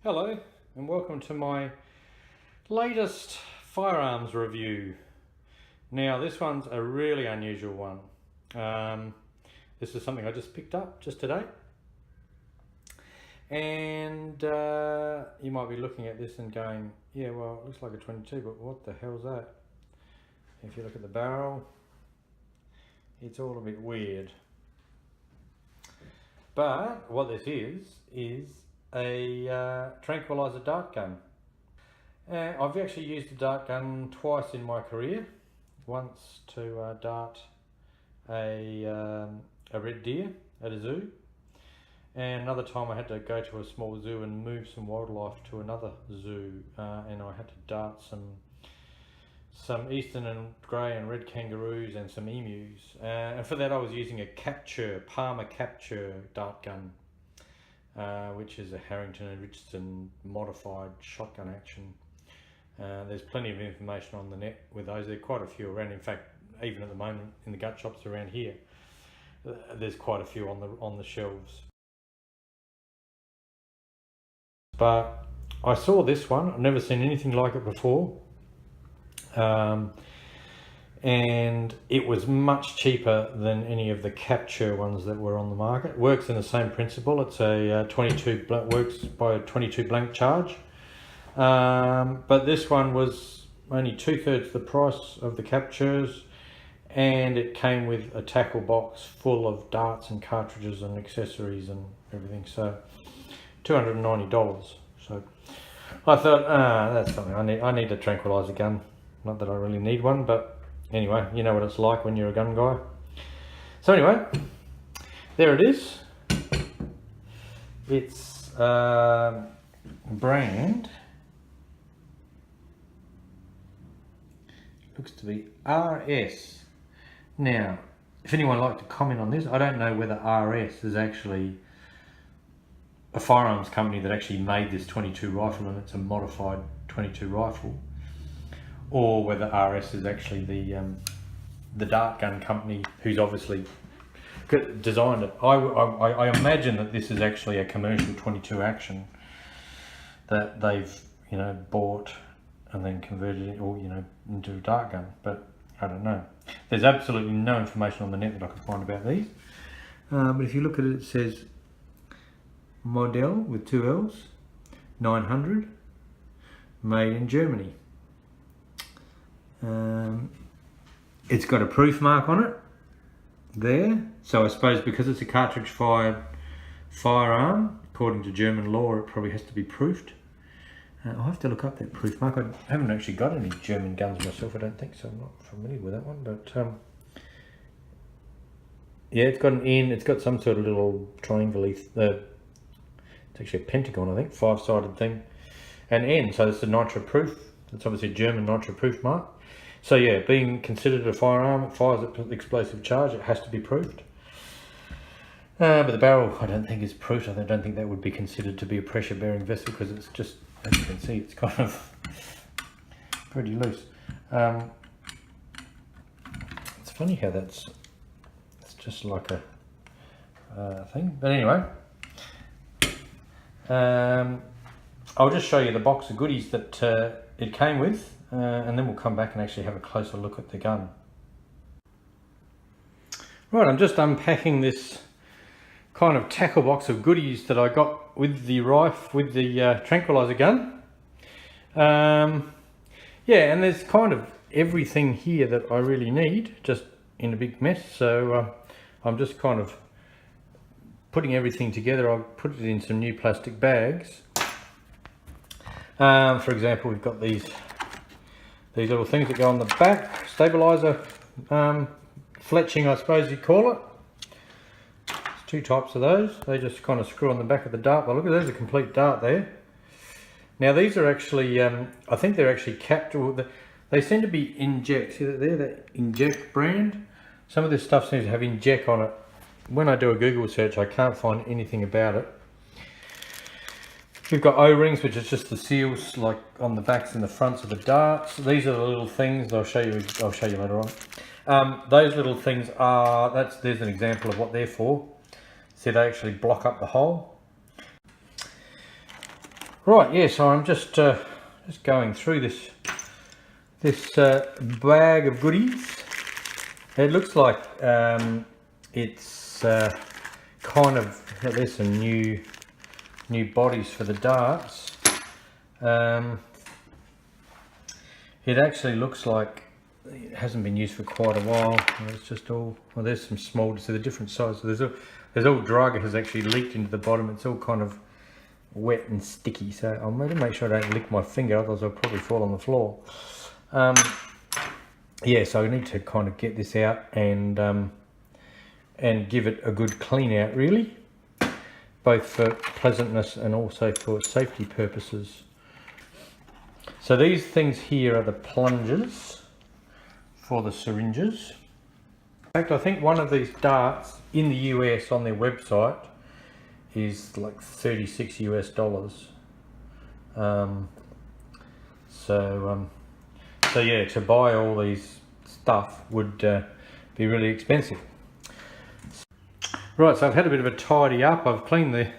Hello and welcome to my latest firearms review. Now this one's a really unusual one. This is something I just picked up just today, and you might be looking at this and going, yeah, well, it looks like a 22, but what the hell's that? If you look at the barrel, it's all a bit weird. But what this is a Tranquilizer dart gun. I've actually used a dart gun twice in my career. Once to dart a red deer at a zoo, and another time I had to go to a small zoo and move some wildlife to another zoo, and I had to dart some eastern and grey and red kangaroos and some emus, and for that I was using a Cap Chur, Palmer Cap Chur dart gun, which is a Harrington and Richardson modified shotgun action. There's plenty of information on the net with those. There are quite a few around. In fact, even at the moment in the gut shops around here, there's quite a few on the shelves. But I saw this one. I've never seen anything like it before, and it was much cheaper than any of the Cap Chur ones that were on the market. It works in the same principle. It's a 22 works by a 22 blank charge. But this one was only 2/3 the price of the Cap Churs, and it came with a tackle box full of darts and cartridges and accessories and everything. So $290. So I thought, that's something I need a Tranquilizer gun. Not that I really need one, but anyway, you know what it's like when you're a gun guy. So anyway, there it is. It's brand looks to be RS. Now, if anyone would like to comment on this, I don't know whether RS is actually a firearms company that actually made this 22 rifle and it's a modified 22 rifle, or whether RS is actually the dart gun company who's obviously designed it. I imagine that this is actually a commercial 22 action that they've bought and then converted it all into a dart gun, but I don't know. There's absolutely no information on the net that I could find about these, but if you look at it, it says Model with 2 L's, 900, made in Germany. It's got a proof mark on it there, so I suppose because it's a cartridge fired firearm, according to German law, it probably has to be proofed. I'll have to look up that proof mark. I haven't actually got any German guns myself, I don't think, so I'm not familiar with that one. But yeah, it's got an N, it's got some sort of little triangle, it's actually a pentagon, I think, 5-sided thing, and N, so it's a nitro proof. It's obviously a German nitro proof mark. So yeah, being considered a firearm, it fires an explosive charge, it has to be proofed. But the barrel, I don't think is proofed. I don't think that would be considered to be a pressure bearing vessel, because it's just, as you can see, it's kind of pretty loose. It's funny how it's just like a thing. But anyway, I'll just show you the box of goodies that it came with, and then we'll come back and actually have a closer look at the gun. Right, I'm just unpacking this kind of tackle box of goodies that I got with the Tranquilizer gun. Yeah, and there's kind of everything here that I really need, just in a big mess. So I'm just kind of putting everything together. I'll put it in some new plastic bags. For example, we've got these little things that go on the back, stabilizer, fletching, I suppose you call it. Two types of those. They just kind of screw on the back of the dart. Well, look at, there's a complete dart there. Now these are actually, I think they're actually capped, or they seem to be inject. See that there, that inject brand? Some of this stuff seems to have inject on it. When I do a Google search, I can't find anything about it. We've got O-rings, which is just the seals, like on the backs and the fronts of the darts. These are the little things I'll show you later on. Those little things are, there's an example of what they're for. See, they actually block up the hole. Right, yeah, so I'm just going through this bag of goodies. It looks like it's kind of, there's some new bodies for the darts. It actually looks like it hasn't been used for quite a while. It's just all, well, there's some small, so the different sizes. There's all drug has actually leaked into the bottom. It's all kind of wet and sticky, so I'm going to make sure I don't lick my finger, otherwise I'll probably fall on the floor. Yeah, so I need to kind of get this out and give it a good clean out, really, both for pleasantness and also for safety purposes. So these things here are the plungers for the syringes. In fact, I think one of these darts in the US on their website is like $36 US. So yeah, to buy all these stuff would be really expensive. Right, so I've had a bit of a tidy up. I've cleaned the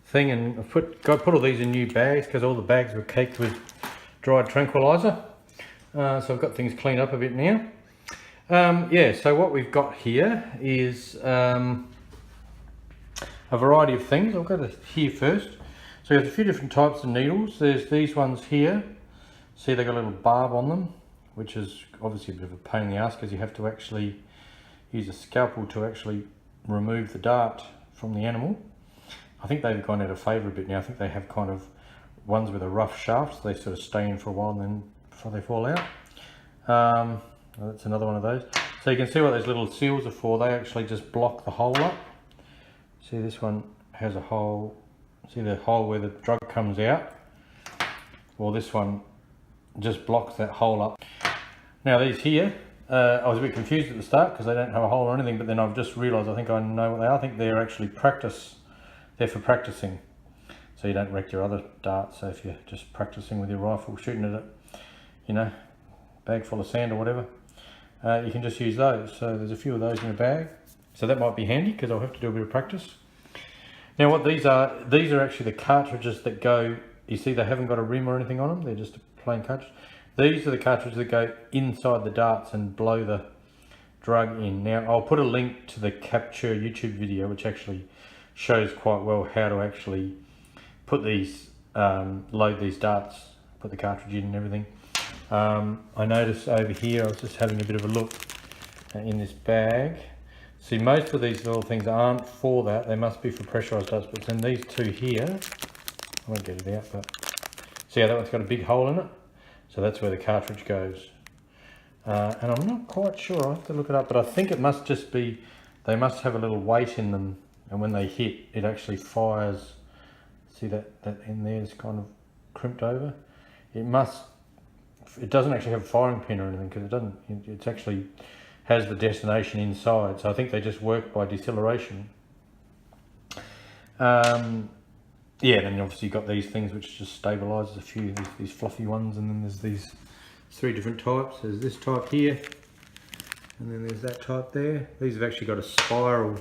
thing and I've put all these in new bags because all the bags were caked with dried tranquilizer. So I've got things cleaned up a bit now. Yeah, so what we've got here is a variety of things. I'll go to here first. So there's a few different types of needles. There's these ones here. See, they've got a little barb on them, which is obviously a bit of a pain in the ass because you have to actually use a scalpel to actually remove the dart from the animal. I think they've gone out of favour a bit now. I think they have kind of ones with a rough shaft, so they sort of stay in for a while and then before they fall out. That's another one of those. So you can see what those little seals are for. They actually just block the hole up. See, this one has a hole. See the hole where the drug comes out? Well, this one just blocks that hole up. Now these here, I was a bit confused at the start because they don't have a hole or anything, but then I've just realised I think I know what they are. I think they're actually they're for practicing. So you don't wreck your other darts. So if you're just practicing with your rifle, shooting at it, you know, bag full of sand or whatever, you can just use those. So there's a few of those in a bag. So that might be handy because I'll have to do a bit of practice. Now what these are actually the cartridges that go, you see they haven't got a rim or anything on them, they're just a plain cartridge. These are the cartridges that go inside the darts and blow the drug in. Now I'll put a link to the Cap Chur YouTube video which actually shows quite well how to actually put these, load these darts, put the cartridge in and everything. I noticed over here, I was just having a bit of a look in this bag. See, most of these little things aren't for that, they must be for pressurised darts, but then these two here, I won't get it out, but see how that one's got a big hole in it? So that's where the cartridge goes. And I'm not quite sure, I'll have to look it up, but I think it must just be, they must have a little weight in them, and when they hit, it actually fires. See that in there is kind of crimped over? It doesn't actually have a firing pin or anything because it doesn't, it actually has the destination inside. So I think they just work by deceleration. Yeah, then obviously you've got these things which just stabilises a few, these fluffy ones, and then there's these three different types. There's this type here, and then there's that type there. These have actually got a spiral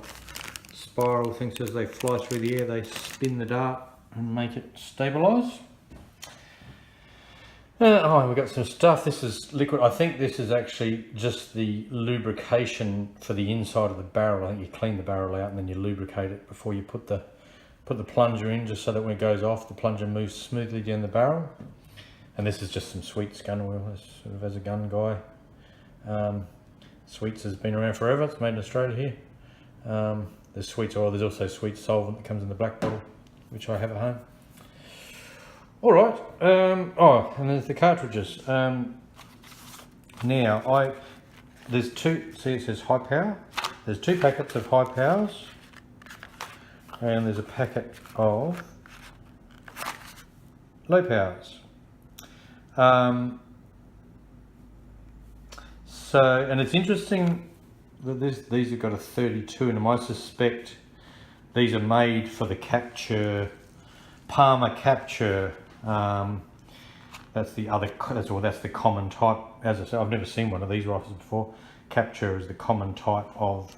thing, so as they fly through the air, they spin the dart and make it stabilise. Oh, we've got some stuff. This is liquid. I think this is actually just the lubrication for the inside of the barrel. I think you clean the barrel out and then you lubricate it before you put the plunger in, just so that when it goes off, the plunger moves smoothly down the barrel. And this is just some Sweets gun oil, sort of as a gun guy. Sweets has been around forever. It's made in Australia here. There's Sweets oil. There's also Sweets solvent that comes in the black bottle, which I have at home. All right. Oh, and there's the cartridges. Now there's two. See, it says high power. There's 2 packets of high powers, and there's a packet of low powers. And it's interesting that these have got a 32 in them. I suspect these are made for the Cap Chur, Palmer Cap Chur. That's the common type. As I said, I've never seen one of these rifles before. Cap Chur is the common type of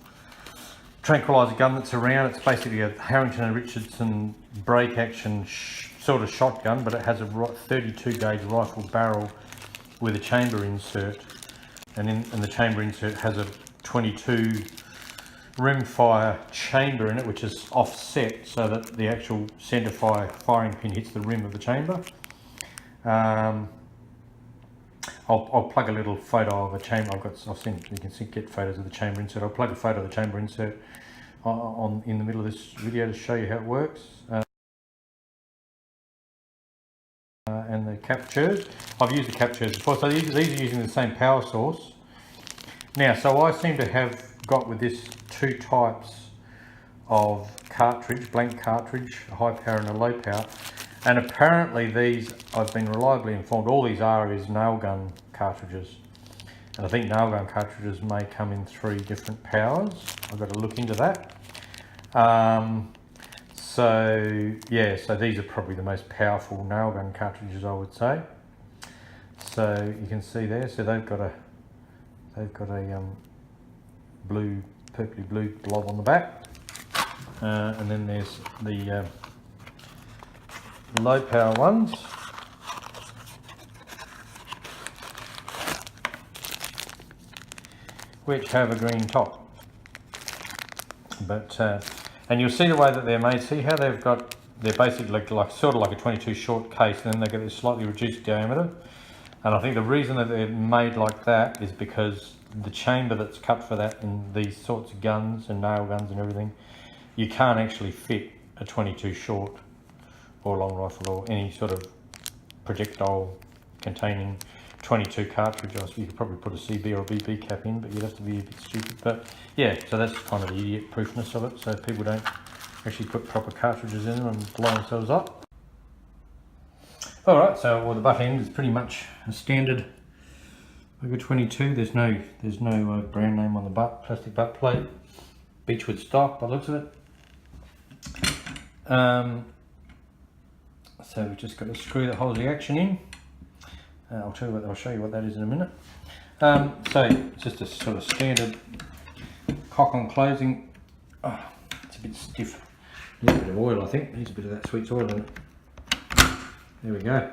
tranquilizer gun that's around. It's basically a Harrington and Richardson break action sort of shotgun, but it has a 32 gauge rifle barrel with a chamber insert, and the chamber insert has a 22 rimfire chamber in it, which is offset so that the actual centre firing pin hits the rim of the chamber. I'll plug a little photo of a chamber. I've seen, you can get photos of the chamber insert. I'll plug a photo of the chamber insert in the middle of this video to show you how it works. And the Cap Churs. I've used the Cap Churs before, so these are using the same power source. Now, so I seem to have got with this two types of cartridge, blank cartridge, a high power and a low power. And apparently these, I've been reliably informed, all these is nail gun cartridges. And I think nail gun cartridges may come in 3 different powers. I've got to look into that. So yeah, so these are probably the most powerful nail gun cartridges, I would say. So you can see there, so they've got a blue, purpley blue blob on the back. And then there's the low power ones, which have a green top. But and you'll see the way that they're made. See how they're basically like sort of like a 22 short case, and then they get this slightly reduced diameter. And I think the reason that they're made like that is because the chamber that's cut for that in these sorts of guns and nail guns and everything, you can't actually fit a 22 short or long rifle or any sort of projectile containing 22 cartridge. You could probably put a CB or a BB cap in, but you'd have to be a bit stupid. But yeah, so that's kind of the idiot proofness of it, so people don't actually put proper cartridges in them and blow themselves up. Alright, so the butt end is pretty much a standard Luger 22. There's no brand name on the butt, plastic butt plate, Beechwood stock by the looks of it. So we've just got a screw that holds the action in. I'll show you what that is in a minute. So it's just a sort of standard cock on closing. Oh, it's a bit stiff. Needs a bit of oil, I think. Needs a bit of that sweet oil in it. There we go.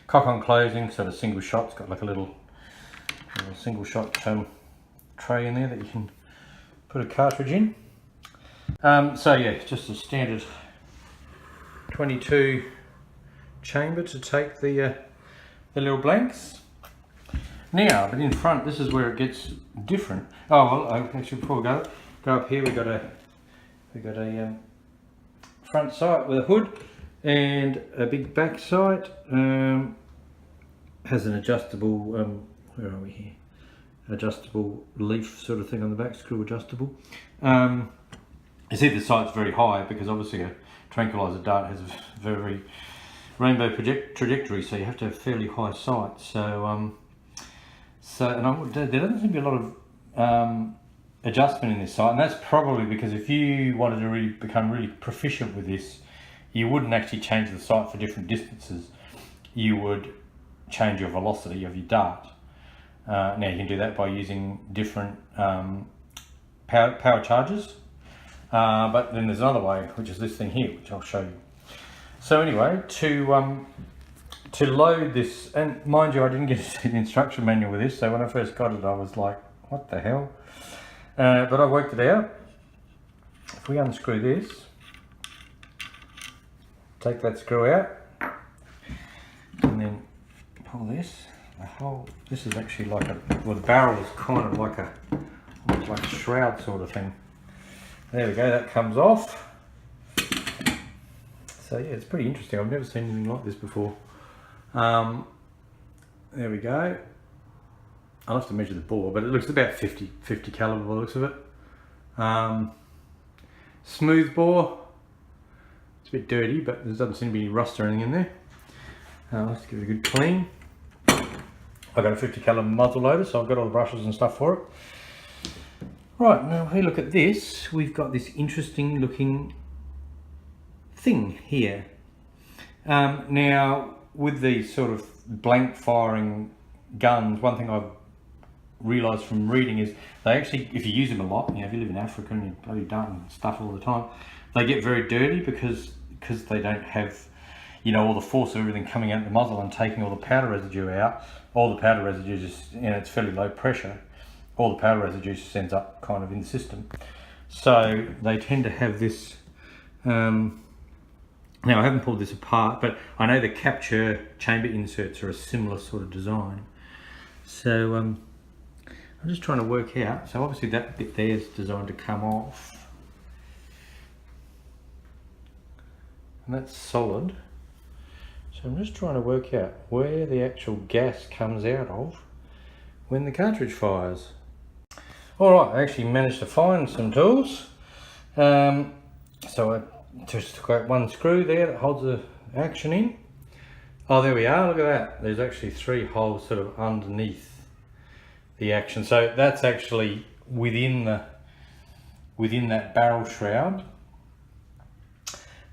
Cock on closing, sort of single shot. It's got like a little single shot tray in there that you can put a cartridge in. So yeah, it's just a standard 22 chamber to take the little blanks. Now, but in front, this is where it gets different. Oh well, actually before we go up here, we got a front sight with a hood and a big back sight. Has an adjustable, where are we here? Adjustable leaf sort of thing on the back, screw adjustable. You see the sight's very high because obviously a Tranquilizer dart has a very rainbow trajectory, so you have to have fairly high sight. So, there doesn't seem to be a lot of adjustment in this sight, and that's probably because if you wanted to really become really proficient with this, you wouldn't actually change the sight for different distances. You would change your velocity of your dart. Now you can do that by using different power charges, but then there's another way, which is this thing here, which I'll show you. So anyway, to load this, and mind you, I didn't get to see the instruction manual with this, so when I first got it I was like, what the hell? But I worked it out. If we unscrew this, take that screw out, and then pull this, this is actually like well, the barrel is kind of like almost like a shroud sort of thing. There we go, that comes off. So yeah, it's pretty interesting. I've never seen anything like this before. There we go. I'll have to measure the bore, but it looks about 50 caliber by the looks of it. Smooth bore. It's a bit dirty, but there doesn't seem to be any rust or anything in there. Let's give it a good clean. I've got a 50 caliber muzzle loader, so I've got all the brushes and stuff for it. Right, now if we look at this, we've got this interesting looking thing here. Now, with these sort of blank firing guns, one thing I've realised from reading is they actually, if you use them a lot, you know, if you live in Africa and you're bloody darting stuff all the time, they get very dirty because they don't have, you know, all the force of everything coming out the muzzle and taking all the powder residue out. All the powder residue just, you know, it's fairly low pressure. All the powder residue just ends up kind of in the system. So they tend to have this, now I haven't pulled this apart, but I know the Cap Chur chamber inserts are a similar sort of design. So I'm just trying to work out, so obviously that bit there is designed to come off. And that's solid. So I'm just trying to work out where the actual gas comes out of when the cartridge fires. Alright, I actually managed to find some tools. So I just took out one screw there that holds the action in. Oh, there we are, look at that. There's actually 3 holes sort of underneath the action. So that's actually within that barrel shroud.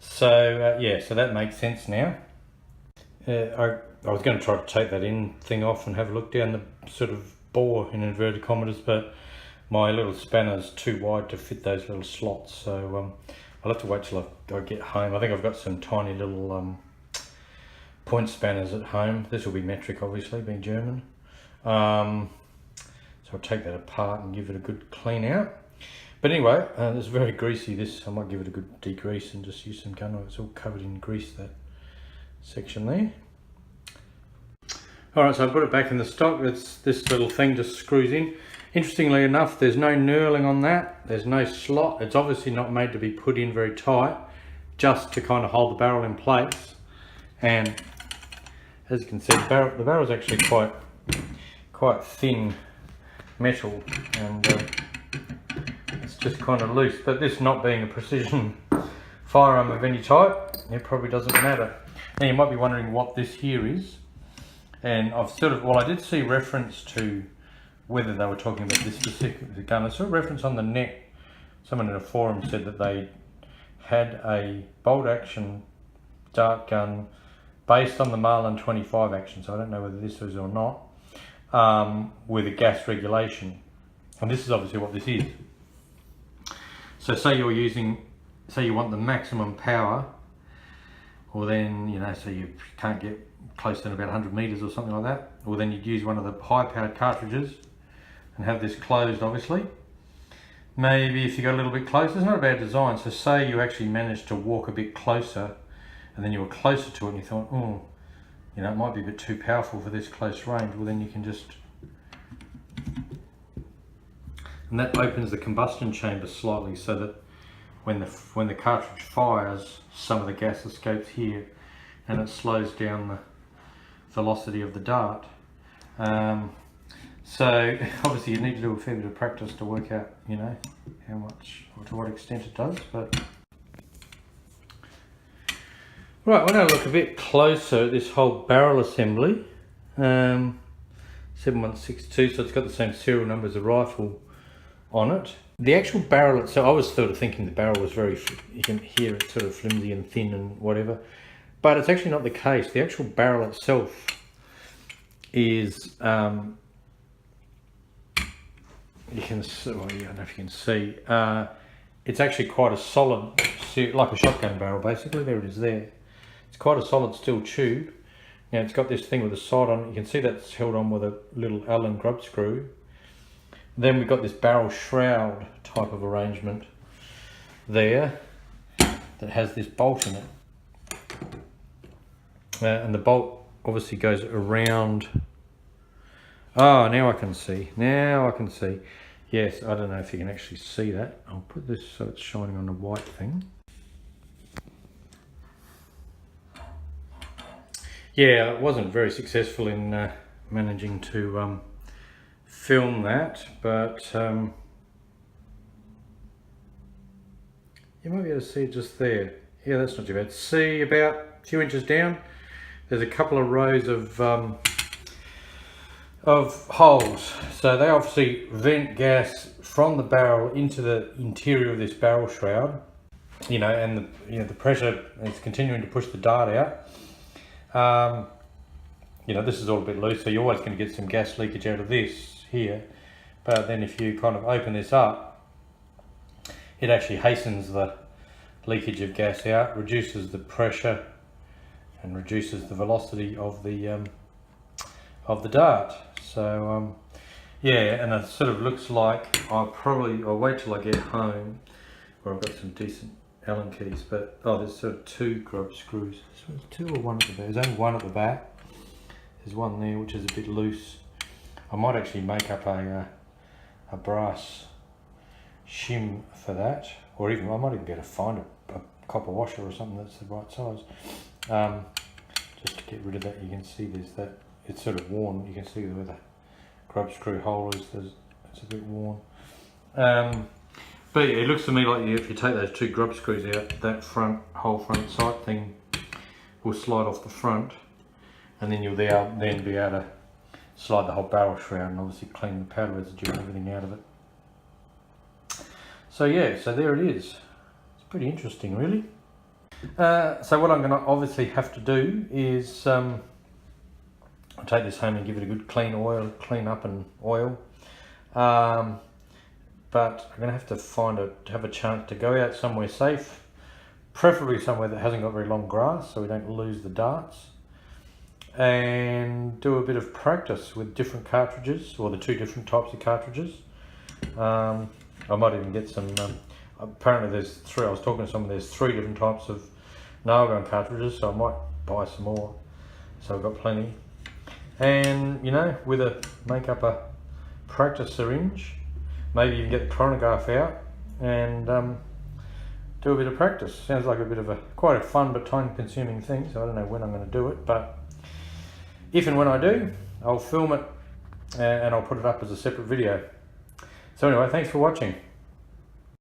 So yeah, so that makes sense now. I was going to try to take that thing off and have a look down the sort of bore in inverted commas, but my little spanner's too wide to fit those little slots. So I'll have to wait till I get home. I think I've got some tiny little point spanners at home. This will be metric, obviously, being German. So I'll take that apart and give it a good clean out. But anyway, it's very greasy, this. I might give it a good degrease and just use some gun oil. It's all covered in grease, that section there. Alright, so I put it back in the stock. This little thing just screws in. Interestingly enough, there's no knurling on that. There's no slot. It's obviously not made to be put in very tight, just to kind of hold the barrel in place. And as you can see, the barrel's actually quite thin metal, and it's just kind of loose. But this not being a precision firearm of any type, it probably doesn't matter. Now you might be wondering what this here is, and I've sort of, well, I did see reference to whether they were talking about this specific gun. I saw a reference on the net. Someone in a forum said that they had a bolt action dart gun based on the Marlin 25 action, so I don't know whether this is or not, with a gas regulation. And this is obviously what this is. So say you're using, say you want the maximum power, or then, you know, so you can't get close than about 100 meters or something like that, or then you'd use one of the high powered cartridges and have this closed, obviously. Maybe if you go a little bit closer, it's not a bad design. So say you actually managed to walk a bit closer, and then you were closer to it and you thought, oh, you know, it might be a bit too powerful for this close range. Well, then you can just, and that opens the combustion chamber slightly, so that when the cartridge fires, some of the gas escapes here, and it slows down the velocity of the dart. So obviously you need to do a fair bit of practice to work out, you know, how much or to what extent it does. But right, we're going to look a bit closer at this whole barrel assembly. 7162, so it's got the same serial number as a rifle on it. The actual barrel itself, I was sort of thinking the barrel was very, you can hear it sort of flimsy and thin and whatever, but it's actually not the case. The actual barrel itself is, you can see, well, I don't know if you can see, it's actually quite a solid, like a shotgun barrel basically. There it is there. It's quite a solid steel tube. Now it's got this thing with a side on it. You can see that's held on with a little Allen grub screw. Then we've got this barrel shroud type of arrangement there that has this bolt in it. And the bolt obviously goes around. Oh, now I can see. Now I can see. Yes, I don't know if you can actually see that. I'll put this so it's shining on the white thing. Yeah, it wasn't very successful in managing to film that, but you might be able to see it just there. Yeah, that's not too bad. See, about a few inches down, there's a couple of rows of holes. So they obviously vent gas from the barrel into the interior of this barrel shroud, you know, and the pressure is continuing to push the dart out. You know, this is all a bit loose, so you're always going to get some gas leakage out of this here, but then if you kind of open this up, it actually hastens the leakage of gas out, reduces the pressure and reduces the velocity of the dart. So yeah, and it sort of looks like I'll wait till I get home where I've got some decent Allen keys, but there's sort of 2 grub screws. So there's 2 or 1 at the back. There's only 1 at the back. There's 1 there which is a bit loose. I might actually make up a brass shim for that, or even I might even be able to find a copper washer or something that's the right size. Just to get rid of that, you can see there's that, it's sort of worn. You can see where the grub screw hole is. It's a bit worn. But yeah, it looks to me like if you take those 2 grub screws out, that whole front sight thing will slide off the front, and then you'll then be able to slide the whole barrel shroud and obviously clean the powder residue and everything out of it. So yeah, so there it is. It's pretty interesting, really. So what I'm going to obviously have to do is I'll take this home and give it a good clean up and oil. But I'm going to have to have a chance to go out somewhere safe, preferably somewhere that hasn't got very long grass so we don't lose the darts, and do a bit of practice with different cartridges, or the 2 different types of cartridges. I might even get some, apparently there's 3, I was talking to someone, there's 3 different types of nail gun cartridges, so I might buy some more, so I've got plenty. And you know, make up a practice syringe, maybe even get the chronograph out and do a bit of practice. Sounds like quite a fun but time consuming thing, so I don't know when I'm going to do it, but if and when I do, I'll film it and I'll put it up as a separate video. So anyway, thanks for watching.